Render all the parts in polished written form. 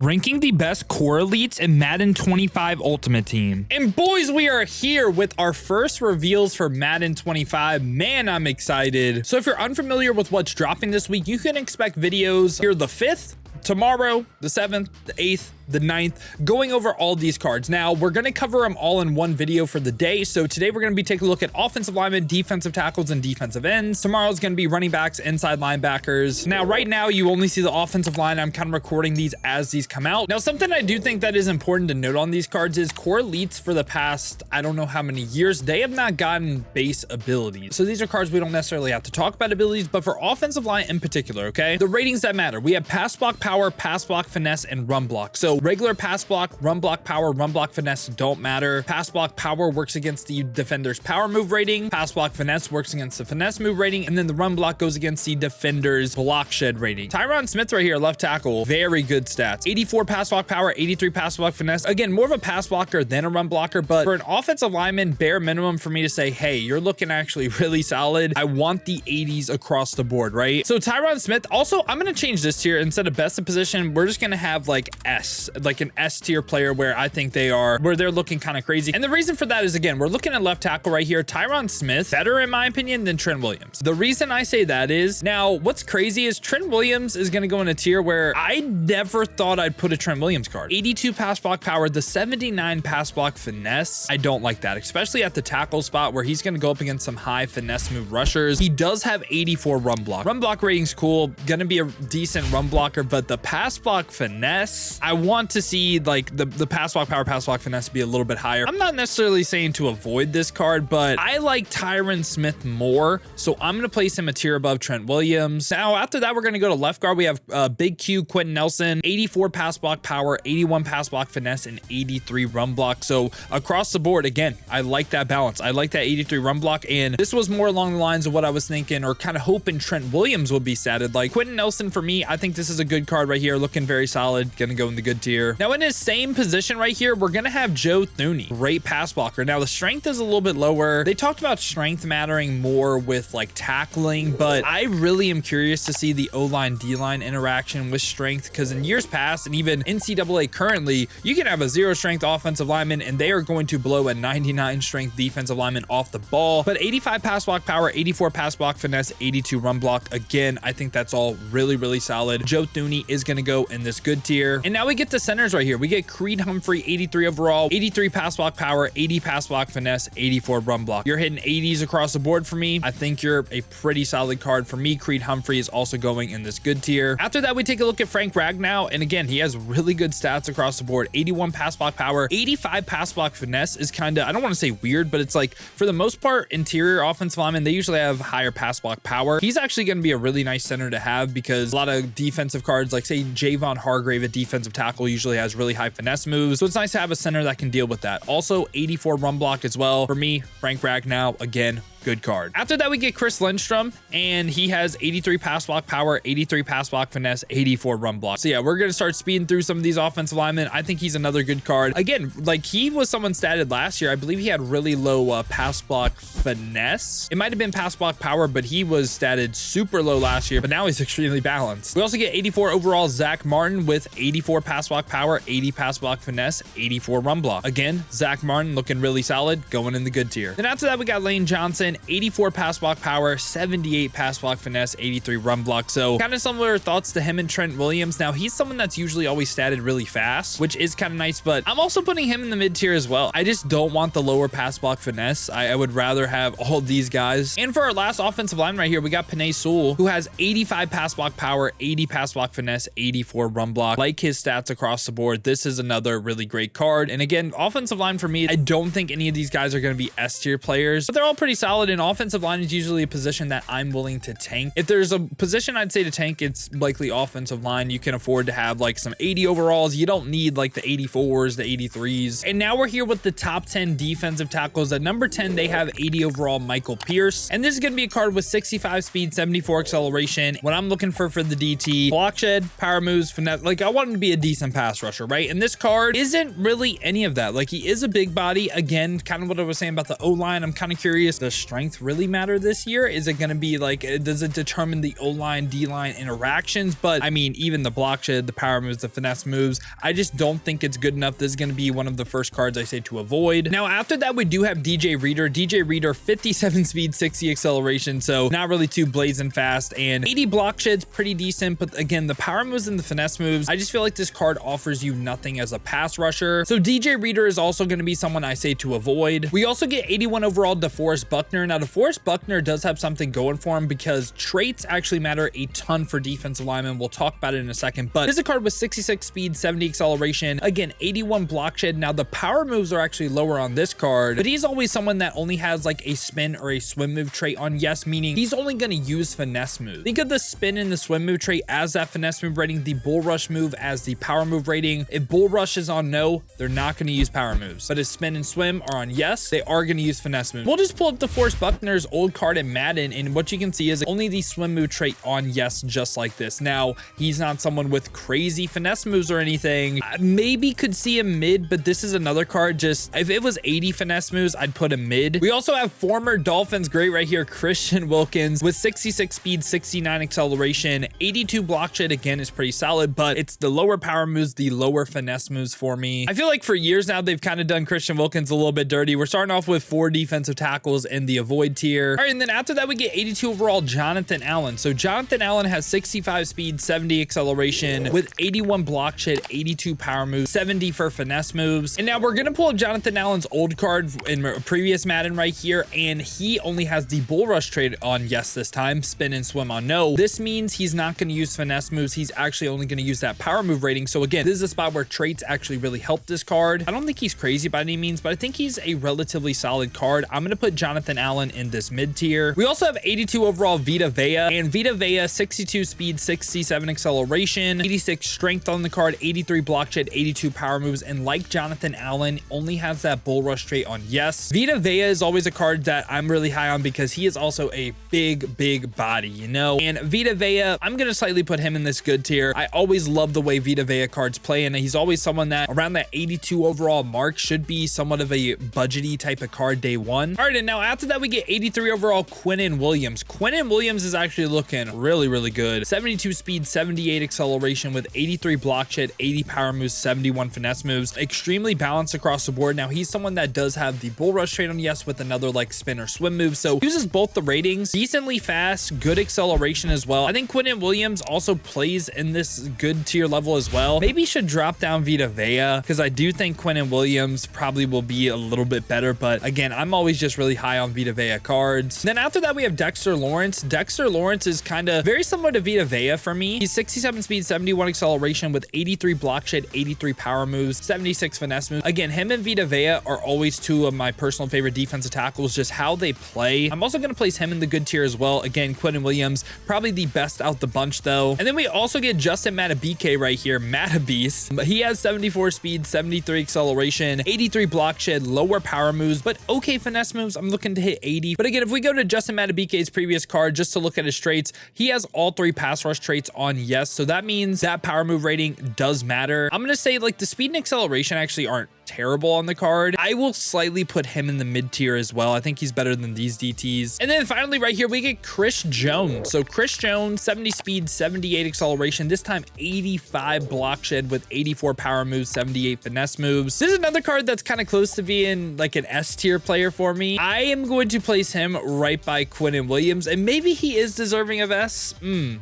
Ranking the best core elites in Madden 25 Ultimate Team. And boys, we are here with our first reveals for Madden 25. Man, I'm excited. So if you're unfamiliar with what's dropping this week, you can expect videos here the 5th, tomorrow, the 7th, the 8th, the 9th, going over all these cards. Now, we're going to cover them all in one video for the day. So today we're going to be taking a look at offensive linemen, defensive tackles, and defensive ends. Tomorrow's going to be running backs, inside linebackers. Now, right now, you only see the offensive line. I'm kind of recording these as these come out. Now, something I do think that is important to note on these cards is core elites for the past, I don't know how many years, they have not gotten base abilities. So these are cards we don't necessarily have to talk about abilities, but for offensive line in particular, okay? The ratings that matter. We have pass block power, pass block finesse, and run block. So regular pass block, run block power, run block finesse don't matter. Pass block power works against the defender's power move rating. Pass block finesse works against the finesse move rating. And then the run block goes against the defender's block shed rating. Tyron Smith right here, left tackle, very good stats. 84 pass block power, 83 pass block finesse. Again, more of a pass blocker than a run blocker, but for an offensive lineman, bare minimum for me to say, hey, you're looking actually really solid. I want the 80s across the board, right? So Tyron Smith, also, I'm going to change this tier. Instead of best of position, we're just going to have like S, like an S tier player where I think they are, where they're looking kind of crazy. And the reason for that is, again, we're looking at left tackle right here. Tyron Smith, better in my opinion than Trent Williams. The reason I say that is, now what's crazy is Trent Williams is going to go in a tier where I never thought I'd put a Trent Williams card. 82 pass block power, the 79 pass block finesse. I don't like that, especially at the tackle spot where he's going to go up against some high finesse move rushers. He does have 84 run block. Run block rating's cool, going to be a decent run blocker, but the pass block finesse, I want to see like the pass block power, pass block finesse be a little bit higher. I'm not necessarily saying to avoid this card, but I like Tyron Smith more, so I'm going to place him a tier above Trent Williams. Now, after that, we're going to go to left guard. We have Big Q, Quentin Nelson, 84 pass block power, 81 pass block finesse, and 83 run block. So across the board, again, I like that balance. I like that 83 run block, and this was more along the lines of what I was thinking or kind of hoping Trent Williams would be statted. Like Quentin Nelson, for me, I think this is a good card right here, looking very solid, going to go in the good tier. Now, in his same position right here, we're going to have Joe Thuney, great pass blocker. Now, the strength is a little bit lower. They talked about strength mattering more with like tackling, but I really am curious to see the O-line, D-line interaction with strength, because in years past and even NCAA currently, you can have a 0 strength offensive lineman and they are going to blow a 99 strength defensive lineman off the ball. But 85 pass block power, 84 pass block finesse, 82 run block. Again, I think that's all really, really solid. Joe Thuney is going to go in this good tier. And now we get the centers right here. We get Creed Humphrey, 83 overall, 83 pass block power, 80 pass block finesse, 84 run block. You're hitting 80s across the board for me. I think you're a pretty solid card for me. Creed Humphrey is also going in this good tier. After that, we take a look at Frank Ragnow. And again, he has really good stats across the board. 81 pass block power, 85 pass block finesse is kind of, I don't want to say weird, but it's like for the most part, interior offensive linemen, they usually have higher pass block power. He's actually going to be a really nice center to have because a lot of defensive cards, like say Javon Hargrave, a defensive tackle, usually has really high finesse moves. So it's nice to have a center that can deal with that. Also 84 run block as well. For me, Frank Ragnow, again, good card. After that, we get Chris Lindstrom, and he has 83 pass block power, 83 pass block finesse, 84 run block. So yeah, we're going to start speeding through some of these offensive linemen. I think he's another good card. Again, like he was someone statted last year. I believe he had really low pass block finesse. It might have been pass block power, but he was statted super low last year, but now he's extremely balanced. We also get 84 overall Zach Martin with 84 pass block power, 80 pass block finesse, 84 run block. Again, Zach Martin looking really solid, going in the good tier. Then after that, we got Lane Johnson, 84 pass block power, 78 pass block finesse, 83 run block. So kind of similar thoughts to him and Trent Williams. Now he's someone that's usually always statted really fast, which is kind of nice, but I'm also putting him in the mid tier as well. I just don't want the lower pass block finesse. I would rather have all these guys. And for our last offensive line right here, we got Penei Sewell, who has 85 pass block power, 80 pass block finesse, 84 run block. Like his stats across the board, this is another really great card. And again, offensive line for me, I don't think any of these guys are going to be S tier players, but they're all pretty solid. And offensive line is usually a position that I'm willing to tank. If there's a position I'd say to tank, it's likely offensive line. You can afford to have like some 80 overalls. You don't need like the 84s, the 83s. And now we're here with the top 10 defensive tackles. At number 10, they have 80 overall Michael Pierce. And this is going to be a card with 65 speed, 74 acceleration. What I'm looking for the DT, block shed, power moves, finesse. Like I want him to be a decent pass rusher, right? And this card isn't really any of that. Like he is a big body. Again, kind of what I was saying about the O-line. I'm kind of curious. The strength really matter this year? Is it going to be like, does it determine the O-line, D-line interactions? But I mean, even the block shed, the power moves, the finesse moves, I just don't think it's good enough. This is going to be one of the first cards I say to avoid. Now, after that, we do have DJ Reader. DJ Reader, 57 speed, 60 acceleration, so not really too blazing fast, and 80 block shed's pretty decent, but again, the power moves and the finesse moves, I just feel like this card offers you nothing as a pass rusher. So DJ Reader is also going to be someone I say to avoid. We also get 81 overall DeForest Buckner. Now, DeForest Buckner does have something going for him because traits actually matter a ton for defensive linemen. We'll talk about it in a second, but this is a card with 66 speed, 70 acceleration, again, 81 block shed. Now, the power moves are actually lower on this card, but he's always someone that only has like a spin or a swim move trait on yes, meaning he's only going to use finesse moves. Think of the spin and the swim move trait as that finesse move rating, the bull rush move as the power move rating. If bull rush is on no, they're not going to use power moves, but if spin and swim are on yes, they are going to use finesse moves. We'll just pull up DeForest Buckner's old card in Madden, and what you can see is only the swim move trait on yes, just like this. Now, he's not someone with crazy finesse moves or anything. Maybe could see him mid, but this is another card. Just if it was 80 finesse moves, I'd put him mid. We also have former Dolphins great right here, Christian Wilkins, with 66 speed, 69 acceleration, 82 block shed. Again, is pretty solid, but it's the lower power moves, the lower finesse moves for me. I feel like for years now, they've kind of done Christian Wilkins a little bit dirty. We're starting off with 4 defensive tackles in the avoid tier. All right, and then after that, we get 82 overall Jonathan Allen. So Jonathan Allen has 65 speed, 70 acceleration with 81 block shed, 82 power moves, 70 for finesse moves. And now we're going to pull up Jonathan Allen's old card in previous Madden right here, and he only has the bull rush trait on yes this time, spin and swim on no. This means he's not going to use finesse moves. He's actually only going to use that power move rating. So again, this is a spot where traits actually really help this card. I don't think he's crazy by any means, but I think he's a relatively solid card. I'm going to put Jonathan Allen in this mid tier. We also have 82 overall Vita Vea, and Vita Vea, 62 speed, 67 acceleration, 86 strength on the card, 83 block shed, 82 power moves, and like Jonathan Allen, only has that bull rush trait on yes. Vita Vea is always a card that I'm really high on because he is also a big body, you know? And Vita Vea, I'm going to slightly put him in this good tier. I always love the way Vita Vea cards play, and he's always someone that around that 82 overall mark should be somewhat of a budgety type of card day one. All right, and now after that, we get 83 overall Quinnen Williams. Quinnen Williams is actually looking really good. 72 speed, 78 acceleration with 83 block shed, 80 power moves, 71 finesse moves. Extremely balanced across the board. Now, he's someone that does have the bull rush trait on yes with another like spin or swim move, so uses both the ratings. Decently fast, good acceleration as well. I think Quinnen Williams also plays in this good tier level as well. Maybe should drop down Vita Vea because I do think Quinnen Williams probably will be a little bit better, but again, I'm always just really high on Vita Vea cards. Then after that, we have Dexter Lawrence. Dexter Lawrence is kind of very similar to Vita Vea for me. He's 67 speed, 71 acceleration with 83 block shed, 83 power moves, 76 finesse moves. Again, him and Vita Vea are always two of my personal favorite defensive tackles, just how they play. I'm also going to place him in the good tier as well. Again, Quinnen Williams, probably the best out the bunch though. And then we also get Justin Matabike right here, Matabeast, but he has 74 speed, 73 acceleration, 83 block shed, lower power moves, but okay finesse moves. I'm looking to hit 80. But again, if we go to Justin Matabike's previous card, just to look at his traits, he has all 3 pass rush traits on yes. So that means that power move rating does matter. I'm going to say like the speed and acceleration actually aren't terrible on the card. I will slightly put him in the mid tier as well. I think he's better than these DTs. And then finally right here, we get Chris Jones. So Chris Jones, 70 speed, 78 acceleration, this time 85 block shed with 84 power moves, 78 finesse moves. This is another card that's kind of close to being like an S tier player for me. I am going to place him right by Quinnen Williams, and maybe he is deserving of S.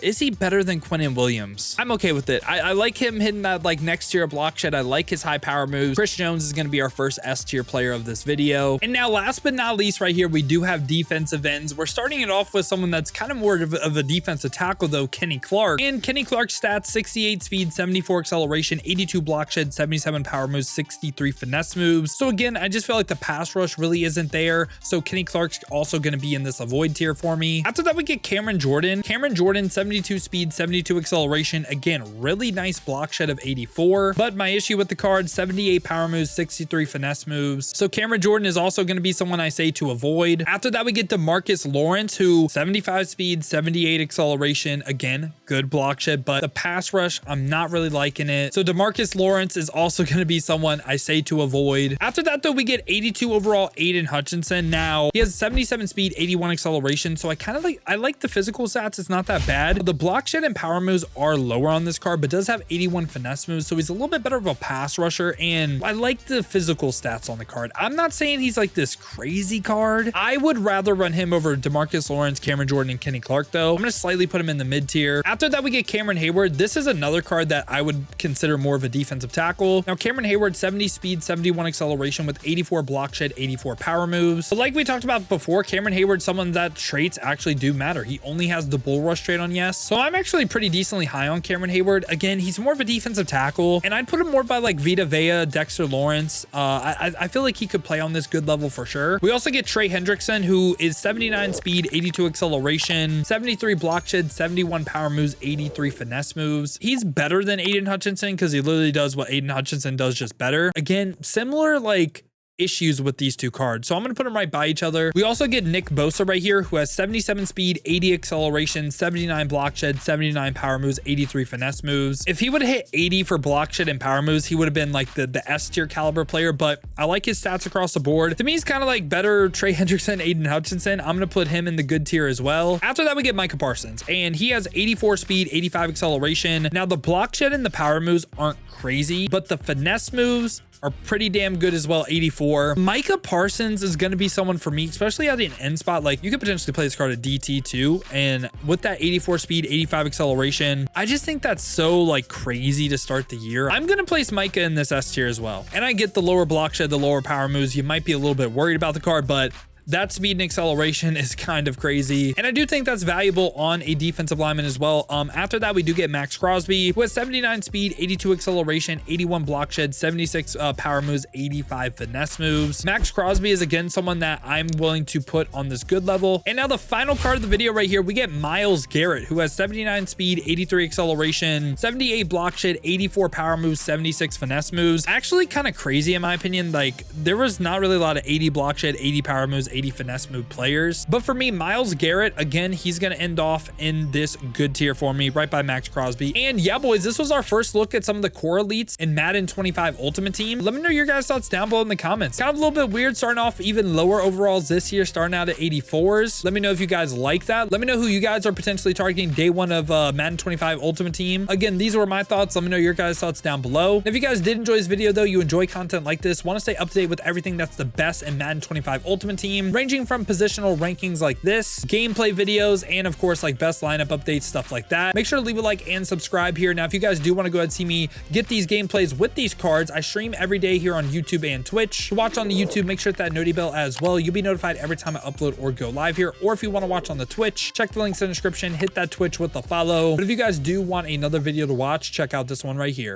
Is he better than Quinnen Williams? I'm okay with it. I like him hitting that like next tier block shed. I like his high power moves. Chris Jones is going to be our first S tier player of this video. And now last but not least right here, we do have defensive ends. We're starting it off with someone that's kind of more of a defensive tackle though, Kenny Clark. And Kenny Clark's stats, 68 speed, 74 acceleration, 82 block shed, 77 power moves, 63 finesse moves. So again, I just feel like the pass rush really isn't there. So Kenny Clark's also going to be in this avoid tier for me. After that, we get Cameron Jordan. Cameron Jordan, 72 speed, 72 acceleration. Again, really nice block shed of 84. But my issue with the card, 78 power moves, 63 finesse moves. So Cameron Jordan is also going to be someone I say to avoid. After that, we get DeMarcus Lawrence, who 75 speed, 78 acceleration. Again, good block shed, but the pass rush, I'm not really liking it. So DeMarcus Lawrence is also going to be someone I say to avoid. After that, though, we get 82 overall Aiden Hutchinson. Now, he has 77 speed, 81 acceleration. So I like the physical stats. It's not that bad. The block shed and power moves are lower on this card, but does have 81 finesse moves. So he's a little bit better of a pass rusher. And I like the physical stats on the card. I'm not saying he's like this crazy card. I would rather run him over DeMarcus Lawrence, Cameron Jordan, and Kenny Clark, though. I'm going to slightly put him in the mid tier. After that, we get Cameron Hayward. This is another card that I would consider more of a defensive tackle. Now, Cameron Hayward, 70 speed, 71 acceleration with 84 block shed, 84 power moves. But like we talked about before, Cameron Hayward, someone that traits actually do matter. He only has the bull rush trait on yes. So I'm actually pretty decently high on Cameron Hayward. Again, he's more of a defensive tackle, and I'd put him more by like Vita Vea, Dexter Lawrence. I feel like he could play on this good level for sure. We also get Trey Hendrickson, who is 79 speed, 82 acceleration, 73 block shed, 71 power moves, 83 finesse moves. He's better than Aiden Hutchinson because he literally does what Aiden Hutchinson does, just better. Again, similar like issues with these two cards. So I'm going to put them right by each other. We also get Nick Bosa right here, who has 77 speed, 80 acceleration, 79 block shed, 79 power moves, 83 finesse moves. If he would have hit 80 for block shed and power moves, he would have been like the S tier caliber player, but I like his stats across the board. To me, he's kind of like better Trey Hendrickson, Aiden Hutchinson. I'm going to put him in the good tier as well. After that, we get Micah Parsons, and he has 84 speed, 85 acceleration. Now, the block shed and the power moves aren't crazy, but the finesse moves are pretty damn good as well, 84. Micah Parsons is going to be someone for me, especially at an end spot. Like, you could potentially play this card at DT too, and with that 84 speed, 85 acceleration, I just think that's so like crazy to start the year. I'm going to place Micah in this S tier as well. And I get the lower block shed, the lower power moves. You might be a little bit worried about the card, but that speed and acceleration is kind of crazy. And I do think that's valuable on a defensive lineman as well. After that, we do get Max Crosby, who has 79 speed, 82 acceleration, 81 block shed, 76 power moves, 85 finesse moves. Max Crosby is again someone that I'm willing to put on this good level. And now the final card of the video right here, we get Myles Garrett, who has 79 speed, 83 acceleration, 78 block shed, 84 power moves, 76 finesse moves. Actually kind of crazy in my opinion. Like, there was not really a lot of 80 block shed, 80 power moves, 80 finesse move players. But for me, Myles Garrett, again, he's going to end off in this good tier for me, right by Max Crosby. And yeah, boys, this was our first look at some of the core elites in Madden 25 Ultimate Team. Let me know your guys' thoughts down below in the comments. Kind of a little bit weird starting off even lower overalls this year, starting out at 84s. Let me know if you guys like that. Let me know who you guys are potentially targeting day one of Madden 25 Ultimate Team. Again, these were my thoughts. Let me know your guys' thoughts down below. If you guys did enjoy this video, though, you enjoy content like this, want to stay up to date with everything that's the best in Madden 25 Ultimate Team, ranging from positional rankings like this, gameplay videos, and of course like best lineup updates, stuff like that. Make sure to leave a like and subscribe here. Now, if you guys do want to go ahead and see me get these gameplays with these cards, I stream every day here on YouTube and Twitch. To watch on the YouTube, make sure to hit that noti bell as well. You'll be notified every time I upload or go live here. Or if you want to watch on the Twitch, check the links in the description, hit that Twitch with the follow. But if you guys do want another video to watch, check out this one right here.